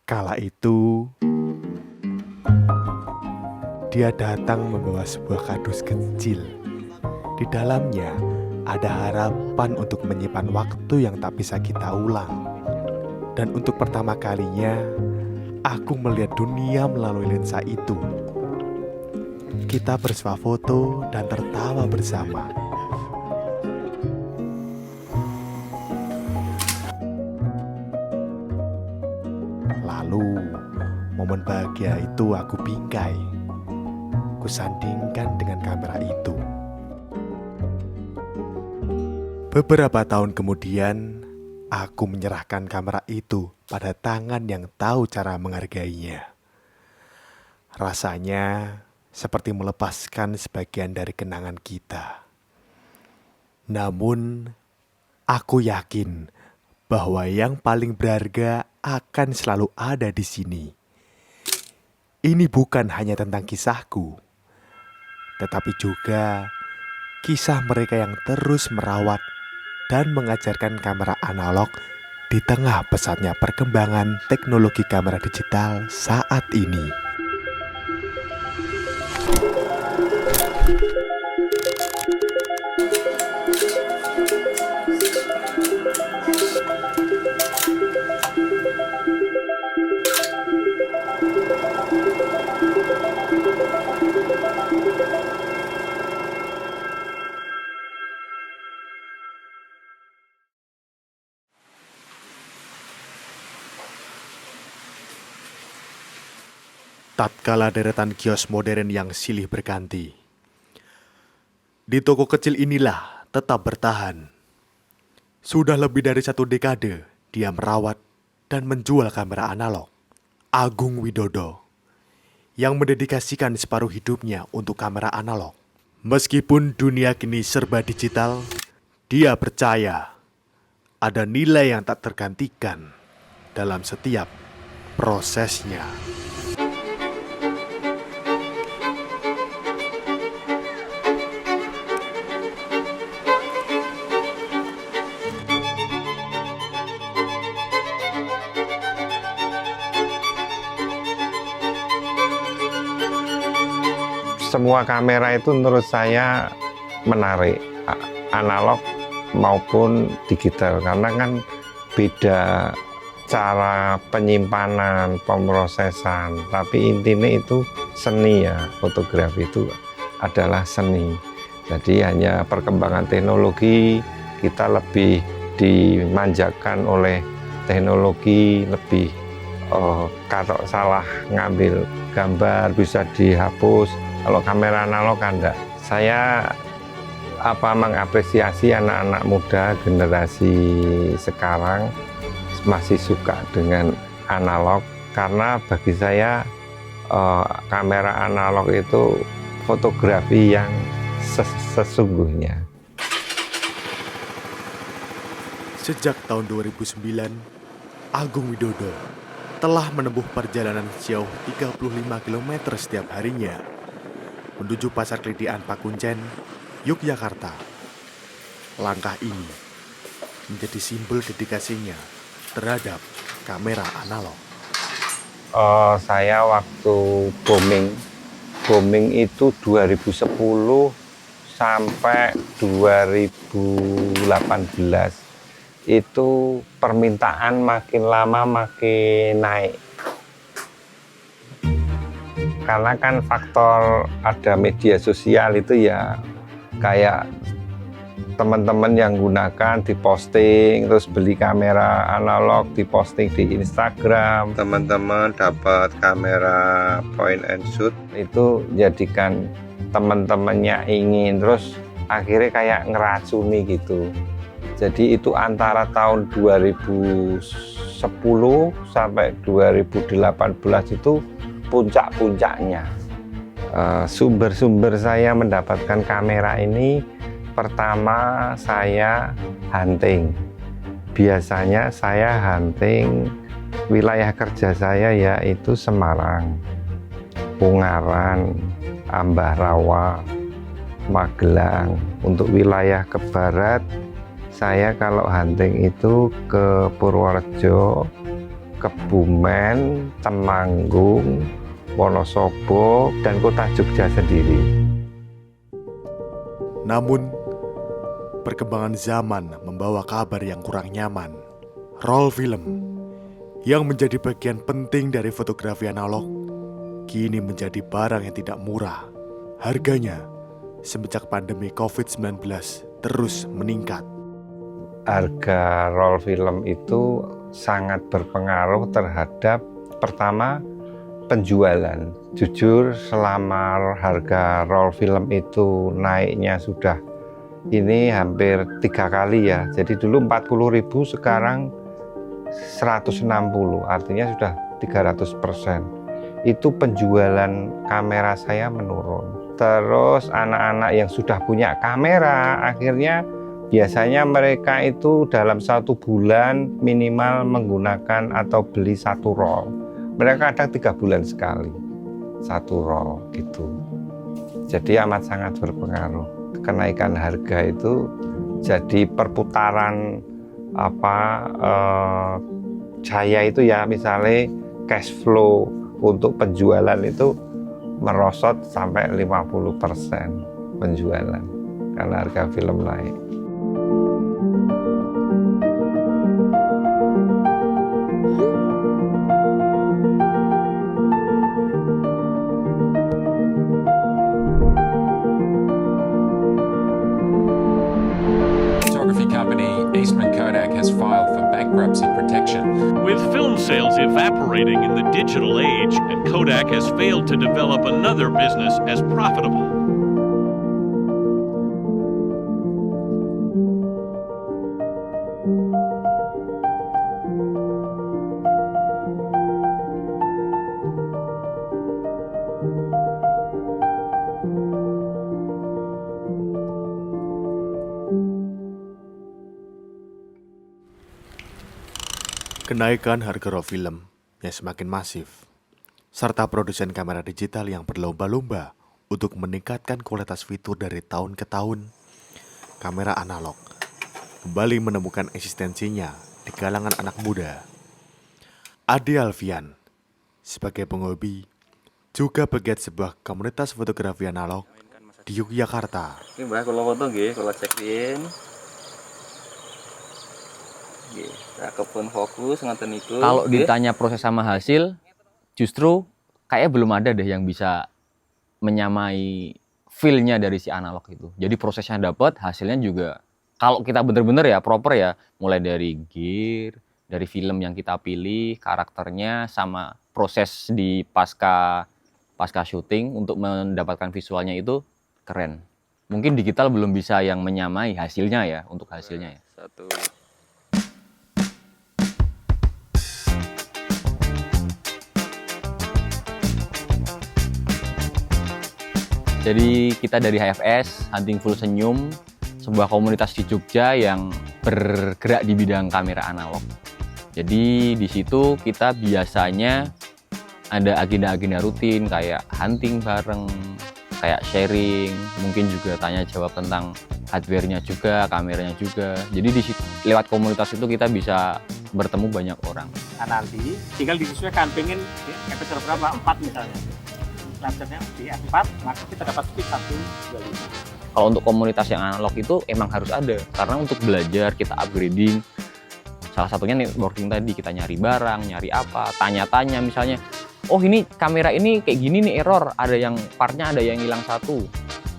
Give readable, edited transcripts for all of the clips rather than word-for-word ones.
Kala itu, dia datang membawa sebuah kardus kecil. Di dalamnya ada harapan untuk menyimpan waktu yang tak bisa kita ulang. Dan untuk pertama kalinya, aku melihat dunia melalui lensa itu. Kita bersuah foto dan tertawa bersama. Lalu, momen bahagia itu aku bingkai. Kusandingkan dengan kamera itu. Beberapa tahun kemudian, aku menyerahkan kamera itu pada tangan yang tahu cara menghargainya. Rasanya seperti melepaskan sebagian dari kenangan kita. Namun, aku yakin bahwa yang paling berharga akan selalu ada di sini. Ini bukan hanya tentang kisahku, tetapi juga kisah mereka yang terus merawat dan mengajarkan kamera analog di tengah pesatnya perkembangan teknologi kamera digital saat ini. Tatkala deretan kios modern yang silih berganti, di toko kecil inilah tetap bertahan. Sudah lebih dari 1 dekade dia merawat dan menjual kamera analog. Agung Widodo yang mendedikasikan separuh hidupnya untuk kamera analog. Meskipun dunia kini serba digital, dia percaya ada nilai yang tak tergantikan dalam setiap prosesnya. Semua kamera itu menurut saya menarik, analog maupun digital, karena kan beda cara penyimpanan, pemrosesan, tapi intinya itu seni ya. Fotografi itu adalah seni. Jadi hanya perkembangan teknologi, kita lebih dimanjakan oleh teknologi, lebih kalau salah ngambil gambar bisa dihapus. Kalau kamera analog kan enggak. Saya mengapresiasi anak-anak muda generasi sekarang masih suka dengan analog, karena bagi saya kamera analog itu fotografi yang sesungguhnya. Sejak tahun 2009, Agung Widodo telah menempuh perjalanan sejauh 35 km setiap harinya menuju Pasar Klitian Pakuncen, Yogyakarta. Langkah ini menjadi simbol dedikasinya terhadap kamera analog. Saya waktu booming itu 2010 sampai 2018, itu permintaan makin lama makin naik. Karena kan faktor ada media sosial itu ya, kayak teman-teman yang gunakan diposting, terus beli kamera analog diposting di Instagram, teman-teman dapat kamera point and shoot, itu jadikan teman-temannya ingin, terus akhirnya kayak ngeracuni gitu. Jadi itu antara tahun 2010 sampai 2018 itu puncak-puncaknya. Sumber-sumber saya mendapatkan kamera ini, pertama saya hunting. Biasanya saya hunting wilayah kerja saya yaitu Semarang, Ungaran, Ambarawa, Magelang. Untuk wilayah ke barat, saya kalau hunting itu ke Purworejo, Kebumen, Temanggung, Wonosobo, dan kota Jogja sendiri. Namun, perkembangan zaman membawa kabar yang kurang nyaman. Roll film yang menjadi bagian penting dari fotografi analog kini menjadi barang yang tidak murah. Harganya semenjak pandemi COVID-19 terus meningkat. Harga roll film itu sangat berpengaruh terhadap pertama penjualan. Jujur selama harga roll film itu naiknya sudah ini hampir 3 kali ya. Jadi dulu 40.000, sekarang 160, artinya sudah 300%. Itu penjualan kamera saya menurun. Terus anak-anak yang sudah punya kamera akhirnya biasanya mereka itu dalam 1 bulan minimal menggunakan atau beli 1 roll. Mereka kadang 3 bulan sekali 1 roll gitu. Jadi amat sangat berpengaruh. Kenaikan harga itu jadi perputaran saya itu ya, misalnya cash flow untuk penjualan itu merosot sampai 50% penjualan karena harga film naik. Photography company Eastman Kodak has filed for bankruptcy protection. With film sales evaporating in the digital age, and Kodak has failed to develop another business as profitable. Kenaikan harga roll film yang semakin masif, serta produsen kamera digital yang berlomba-lomba untuk meningkatkan kualitas fitur dari tahun ke tahun, kamera analog kembali menemukan eksistensinya di kalangan anak muda. Ade Alfian, sebagai penghobi, juga pegiat sebuah komunitas fotografi analog di Yogyakarta. Ini mbah kalau foto nggih, kalau check-in. Nggih, kebun fokus ngoten niku. Kalau ditanya proses sama hasil, justru kayaknya belum ada deh yang bisa menyamai feel-nya dari si analog itu. Jadi prosesnya dapat, hasilnya juga kalau kita bener-bener ya proper ya, mulai dari gear, dari film yang kita pilih, karakternya, sama proses di pasca syuting untuk mendapatkan visualnya itu keren. Mungkin digital belum bisa yang menyamai hasilnya ya, untuk hasilnya ya. Satu. Jadi kita dari HFS, Hunting Full Senyum, sebuah komunitas di Jogja yang bergerak di bidang kamera analog. Jadi di situ kita biasanya ada agenda-agenda rutin kayak hunting bareng, kayak sharing, mungkin juga tanya jawab tentang hardware-nya juga, kameranya juga. Jadi di situ, lewat komunitas itu kita bisa bertemu banyak orang. Nah, nanti tinggal disesuaikan, pengen episode berapa, 4 misalnya. Lasernya di F4, maka kita dapat speed 125. Kalau untuk komunitas yang analog itu emang harus ada, karena untuk belajar, kita upgrading. Salah satunya networking tadi, kita nyari barang, nyari apa, tanya-tanya misalnya, oh ini kamera ini kayak gini nih error, ada yang partnya ada yang hilang satu,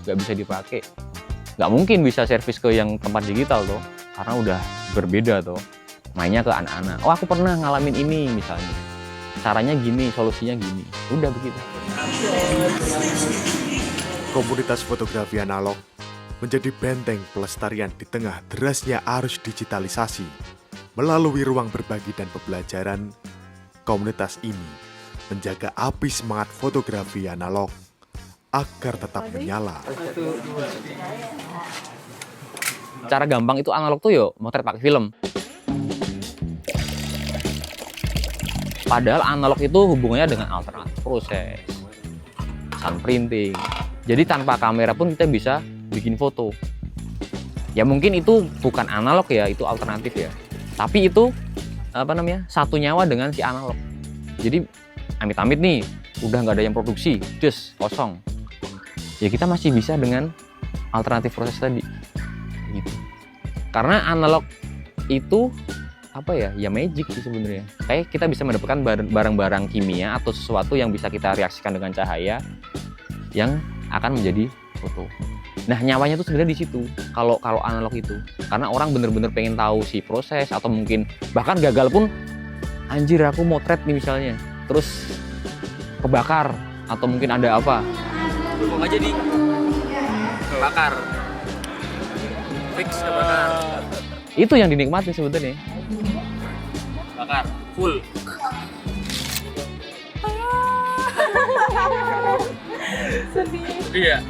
nggak bisa dipakai. Nggak mungkin bisa servis ke yang tempat digital tuh, karena udah berbeda tuh. Mainnya ke anak-anak, oh aku pernah ngalamin ini misalnya, caranya gini, solusinya gini, udah begitu. Komunitas fotografi analog menjadi benteng pelestarian di tengah derasnya arus digitalisasi. Melalui ruang berbagi dan pembelajaran, komunitas ini menjaga api semangat fotografi analog agar tetap menyala. Cara gampang itu analog tuh yo motret pakai film. Padahal analog itu hubungannya dengan alternatif proses, sun printing. Jadi tanpa kamera pun kita bisa bikin foto. Ya mungkin itu bukan analog ya, itu alternatif ya. Tapi itu satu nyawa dengan si analog. Jadi amit-amit nih udah nggak ada yang produksi, just kosong. Ya kita masih bisa dengan alternatif proses tadi, gitu. Karena analog itu ya magic sih sebenarnya. Kayak kita bisa mendapatkan barang-barang kimia atau sesuatu yang bisa kita reaksikan dengan cahaya yang akan menjadi foto. Nah nyawanya tuh sebenarnya di situ. Kalau analog itu, karena orang bener-bener pengen tahu si proses atau mungkin bahkan gagal pun, anjir aku motret nih misalnya, terus kebakar atau mungkin ada apa. Belum aja di bakar. Fix kebakar. Itu yang dinikmati sebenarnya. Bakar full. Iya.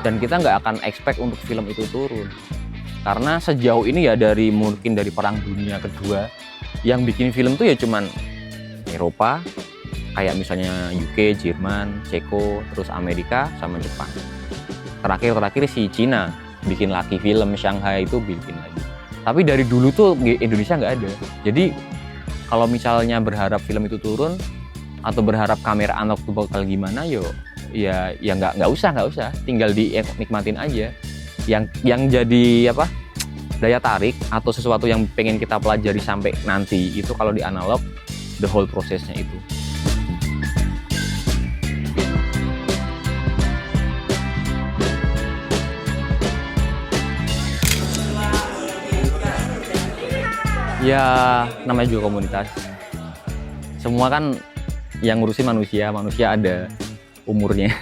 Dan kita nggak akan expect untuk film itu turun. Karena sejauh ini ya mungkin dari Perang Dunia Kedua, yang bikin film tuh ya cuman Eropa, kayak misalnya UK, Jerman, Ceko, terus Amerika sama Jepang. Terakhir si Cina bikin lagi film, Shanghai itu bikin lagi. Tapi dari dulu tuh Indonesia nggak ada. Jadi kalau misalnya berharap film itu turun atau berharap kamera analog itu bakal gimana, ya nggak usah, tinggal dinikmatin aja. Yang jadi daya tarik atau sesuatu yang pengen kita pelajari sampai nanti itu kalau di analog, the whole prosesnya itu. Ya namanya juga komunitas. Semua kan yang ngurusin manusia ada umurnya.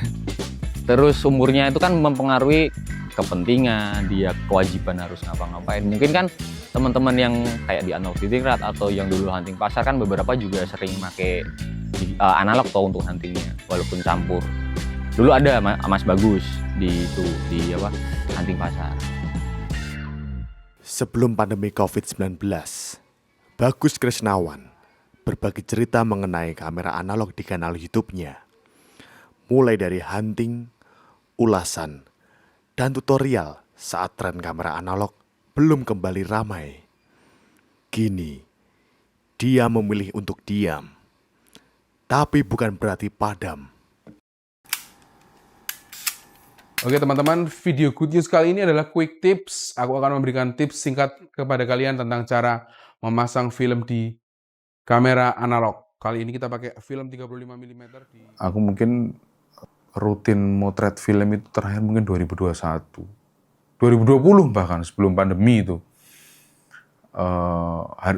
Terus umurnya itu kan mempengaruhi kepentingan, dia kewajiban harus ngapa-ngapain. Mungkin kan teman-teman yang kayak di analog Titikrat atau yang dulu hunting pasar kan beberapa juga sering pakai analog toh untuk huntingnya, walaupun campur. Dulu ada Mas Bagus di hunting pasar. Sebelum pandemi COVID-19, Bagus Krisnawan berbagi cerita mengenai kamera analog di kanal YouTube-nya. Mulai dari hunting, ulasan, dan tutorial saat tren kamera analog belum kembali ramai. Kini, dia memilih untuk diam. Tapi bukan berarti padam. Oke teman-teman, video Good News kali ini adalah quick tips. Aku akan memberikan tips singkat kepada kalian tentang cara memasang film di kamera analog. Kali ini kita pakai film 35 mm di... Aku mungkin rutin motret film itu terakhir mungkin 2021. 2020 bahkan sebelum pandemi itu.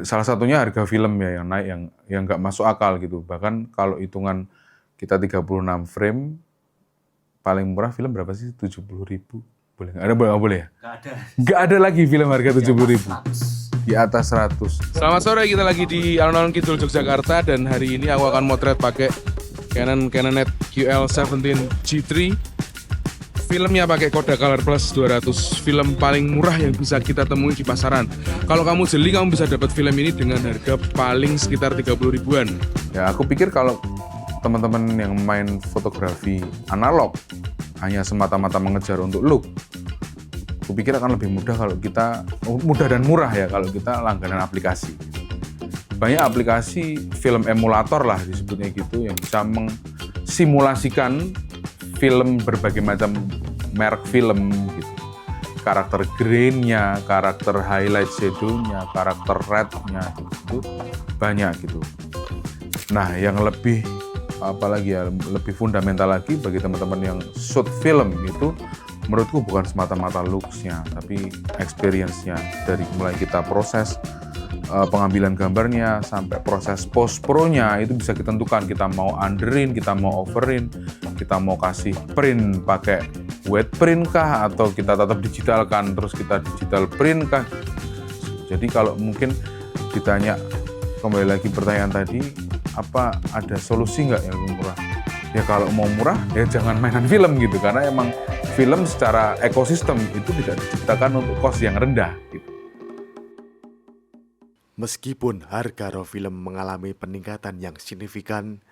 Salah satunya harga film ya yang naik yang nggak masuk akal gitu. Bahkan kalau hitungan kita 36 frame, paling murah film berapa sih? 70.000. Boleh nggak? Boleh ya? Nggak ada lagi film harga 70.000. Di atas 100. Selamat sore, kita lagi di Alun-Alun Kidul Yogyakarta dan hari ini aku akan motret pakai Canonet QL17 G3. Filmnya pakai Kodak Color Plus 200, film paling murah yang bisa kita temui di pasaran. Kalau kamu jeli, kamu bisa dapat film ini dengan harga paling sekitar 30 ribuan. Ya, aku pikir kalau teman-teman yang main fotografi analog hanya semata-mata mengejar untuk look, aku pikir akan lebih mudah kalau kita, mudah dan murah ya kalau kita langganan aplikasi. Banyak aplikasi film emulator lah disebutnya gitu, yang bisa mengsimulasikan film berbagai macam merek film gitu. Karakter grain-nya, karakter highlight shadow-nya, karakter red-nya gitu. Banyak gitu. Nah, yang lebih apalagi ya, lebih fundamental lagi bagi teman-teman yang shoot film itu menurutku bukan semata-mata looks-nya, tapi experience-nya. Dari mulai kita proses pengambilan gambarnya sampai proses post pro-nya itu bisa kita tentukan, kita mau underin, kita mau overin, kita mau kasih print pakai wet print kah atau kita tetap digitalkan terus kita digital print kah. Jadi kalau mungkin ditanya kembali lagi pertanyaan tadi, apa ada solusi nggak yang lebih murah? Ya kalau mau murah ya jangan mainan film gitu, karena emang film secara ekosistem itu tidak diciptakan untuk cost yang rendah gitu. Meskipun harga raw film mengalami peningkatan yang signifikan,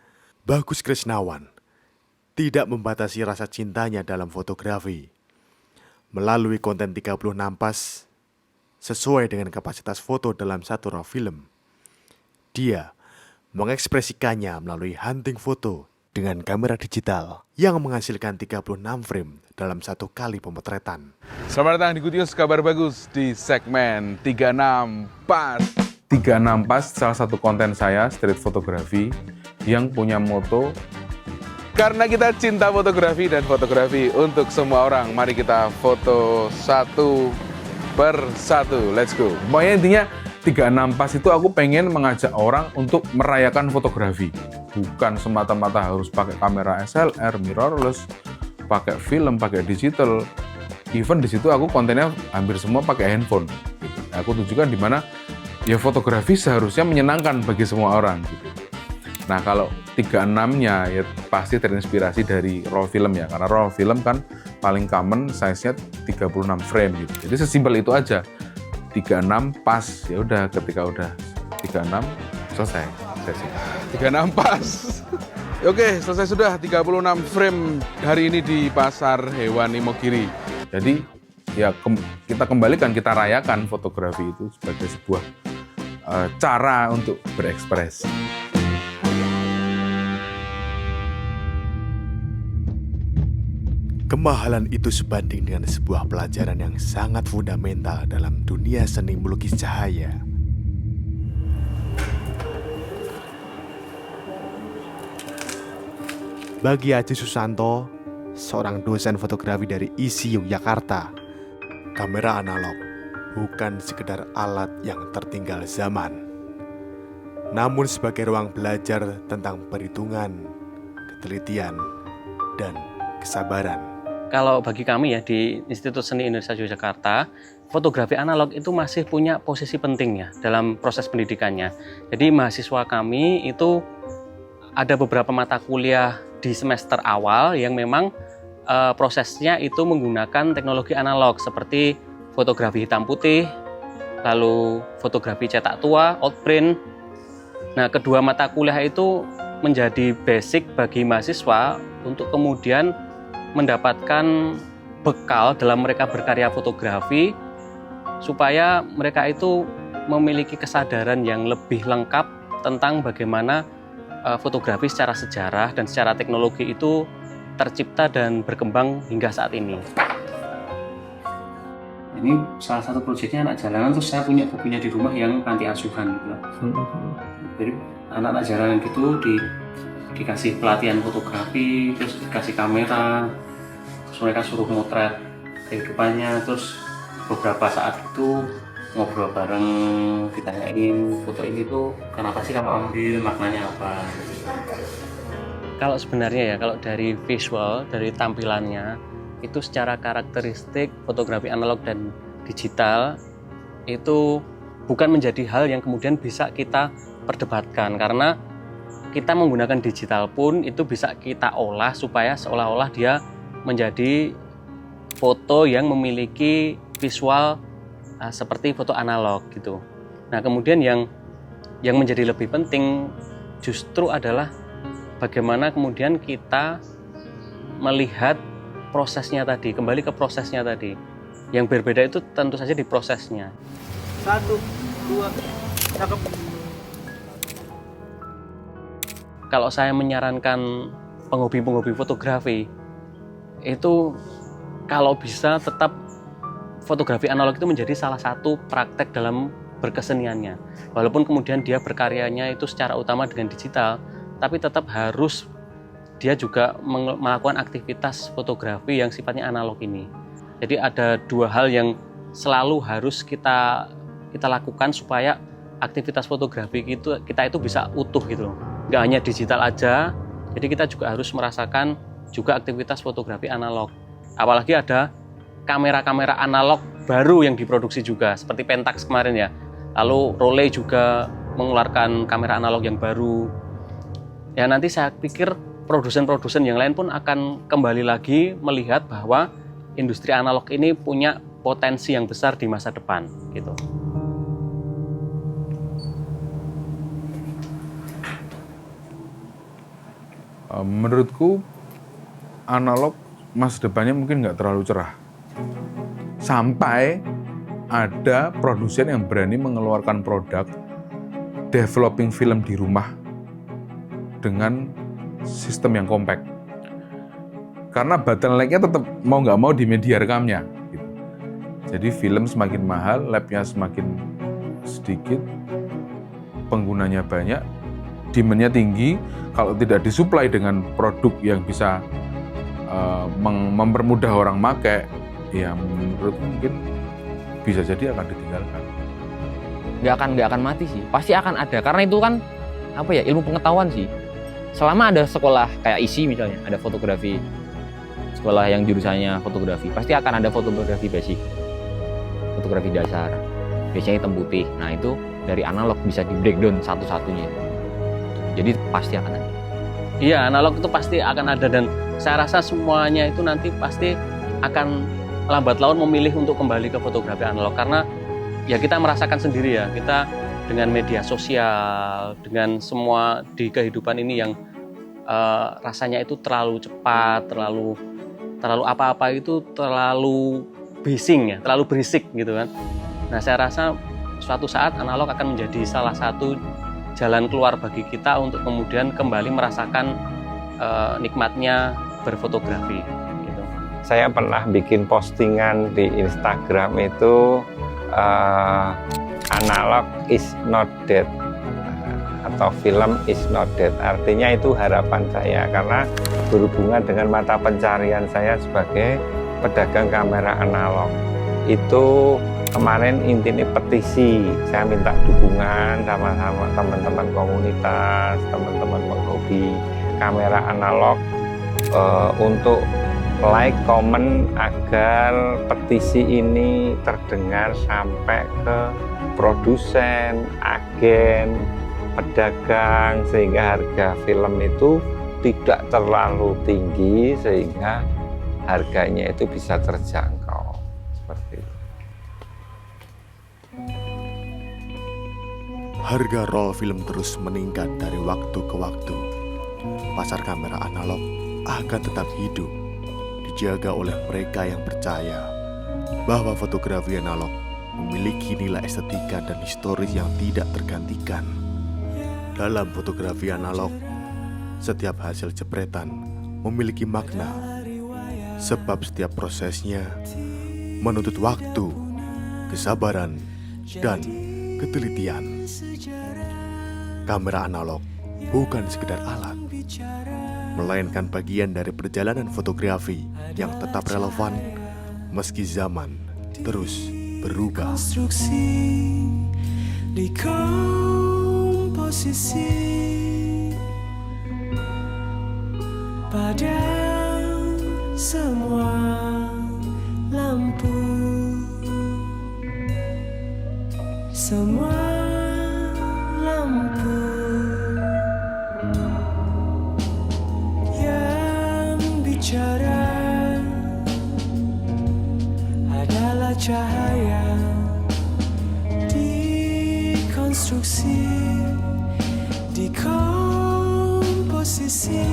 Bagus Krisnawan tidak membatasi rasa cintanya dalam fotografi. Melalui konten 36 pas, sesuai dengan kapasitas foto dalam satu raw film, Dia mengekspresikannya melalui hunting foto dengan kamera digital yang menghasilkan 36 frame dalam satu kali pemotretan. Selamat datang di Kutius Kabar Bagus di segmen 36 Pas. 36 Pas salah satu konten saya street fotografi yang punya moto karena kita cinta fotografi dan fotografi untuk semua orang. Mari kita foto satu per satu. Let's go. Pokoknya intinya 36 Pas itu aku pengen mengajak orang untuk merayakan fotografi. Bukan semata-mata harus pakai kamera SLR, mirrorless, pakai film, pakai digital. Even di situ aku kontennya hampir semua pakai handphone. Gitu. Aku tunjukkan di mana ya fotografi seharusnya menyenangkan bagi semua orang. Gitu. Nah kalau 36-nya ya pasti terinspirasi dari roll film ya. Karena roll film kan paling common size-nya 36 frame gitu. Jadi sesimpel itu aja. 36 pas, ya udah ketika udah 36 selesai sesi. 36 pas. Oke, selesai sudah 36 frame hari ini di Pasar Hewan Imogiri. Jadi ya kita kembalikan, kita rayakan fotografi itu sebagai sebuah cara untuk berekspresi. Kemahalan itu sebanding dengan sebuah pelajaran yang sangat fundamental dalam dunia seni melukis cahaya. Bagi Aji Susanto, seorang dosen fotografi dari ISI Yogyakarta, kamera analog bukan sekedar alat yang tertinggal zaman, namun sebagai ruang belajar tentang perhitungan, ketelitian, dan kesabaran. Kalau bagi kami ya di Institut Seni Indonesia Yogyakarta, fotografi analog itu masih punya posisi penting ya dalam proses pendidikannya. Jadi mahasiswa kami itu ada beberapa mata kuliah di semester awal yang memang prosesnya itu menggunakan teknologi analog seperti fotografi hitam putih, lalu fotografi cetak tua, outprint. Nah, kedua mata kuliah itu menjadi basic bagi mahasiswa untuk kemudian mendapatkan bekal dalam mereka berkarya fotografi supaya mereka itu memiliki kesadaran yang lebih lengkap tentang bagaimana fotografi secara sejarah dan secara teknologi itu tercipta dan berkembang hingga saat ini. Ini salah satu proyeknya anak jalanan, terus saya punya di rumah yang panti asuhan gitu. Jadi anak-anak jalanan gitu dikasih pelatihan fotografi, terus dikasih kamera, terus mereka suruh motret kehidupannya, terus beberapa saat itu ngobrol bareng, ditanyain foto ini tuh kenapa sih kamu ambil, maknanya apa. Kalau sebenarnya ya, kalau dari visual, dari tampilannya itu secara karakteristik fotografi analog dan digital itu bukan menjadi hal yang kemudian bisa kita perdebatkan, karena kita menggunakan digital pun itu bisa kita olah supaya seolah-olah dia menjadi foto yang memiliki visual seperti foto analog gitu. Nah, kemudian yang menjadi lebih penting justru adalah bagaimana kemudian kita melihat prosesnya tadi, kembali ke prosesnya tadi. Yang berbeda itu tentu saja di prosesnya. 1, 2, cakep. Kalau saya menyarankan penghobi-penghobi fotografi, itu kalau bisa tetap fotografi analog itu menjadi salah satu praktek dalam berkeseniannya. Walaupun kemudian dia berkaryanya itu secara utama dengan digital, tapi tetap harus dia juga melakukan aktivitas fotografi yang sifatnya analog ini. Jadi ada dua hal yang selalu harus kita lakukan supaya aktivitas fotografi kita itu bisa utuh gitu. Nggak hanya digital aja, jadi kita juga harus merasakan juga aktivitas fotografi analog. Apalagi ada kamera-kamera analog baru yang diproduksi juga, seperti Pentax kemarin ya. Lalu Rollei juga mengeluarkan kamera analog yang baru. Ya nanti saya pikir produsen-produsen yang lain pun akan kembali lagi melihat bahwa industri analog ini punya potensi yang besar di masa depan gitu. Menurutku analog masa depannya mungkin nggak terlalu cerah. Sampai ada produsen yang berani mengeluarkan produk developing film di rumah dengan sistem yang compact. Karena bottleneck-nya tetap mau nggak mau di media rekamnya. Gitu. Jadi film semakin mahal, lab-nya semakin sedikit, penggunanya banyak, demand-nya tinggi. Kalau tidak disuplai dengan produk yang bisa mempermudah orang pakai, ya menurut mungkin bisa jadi akan ditinggalkan. Nggak akan mati sih, pasti akan ada, karena itu kan apa ya, ilmu pengetahuan sih. Selama ada sekolah kayak ISI misalnya, ada fotografi, sekolah yang jurusannya fotografi, pasti akan ada fotografi basic, fotografi dasar, biasanya hitam putih. Nah itu dari analog bisa di breakdown satu-satunya, jadi pasti akan ada. Iya, analog itu pasti akan ada, dan saya rasa semuanya itu nanti pasti akan lambat laun memilih untuk kembali ke fotografi analog, karena ya kita merasakan sendiri ya, kita dengan media sosial, dengan semua di kehidupan ini yang rasanya itu terlalu cepat, terlalu apa-apa itu terlalu bising ya, terlalu berisik gitu kan. Nah saya rasa suatu saat analog akan menjadi salah satu jalan keluar bagi kita untuk kemudian kembali merasakan nikmatnya berfotografi gitu. Saya pernah bikin postingan di Instagram itu analog is not dead atau film is not dead. Artinya itu harapan saya, karena berhubungan dengan mata pencarian saya sebagai pedagang kamera analog. Itu kemarin intinya petisi, saya minta dukungan sama teman-teman komunitas, teman-teman penghobi kamera analog untuk like, comment agar petisi ini terdengar sampai ke produsen, agen, pedagang, sehingga harga film itu tidak terlalu tinggi, sehingga harganya itu bisa terjangkau seperti itu. Harga roll film terus meningkat dari waktu ke waktu. Pasar kamera analog akan tetap hidup, dijaga oleh mereka yang percaya bahwa fotografi analog memiliki nilai estetika dan historis yang tidak tergantikan. Dalam fotografi analog, setiap hasil jepretan memiliki makna, sebab setiap prosesnya menuntut waktu, kesabaran, dan ketelitian. Kamera analog bukan sekedar alat, melainkan bagian dari perjalanan fotografi yang tetap relevan meski zaman terus berubah. Posisi pada semua lampu, semua lampu yang bicara adalah cahaya dikonstruksi, dikomposisi.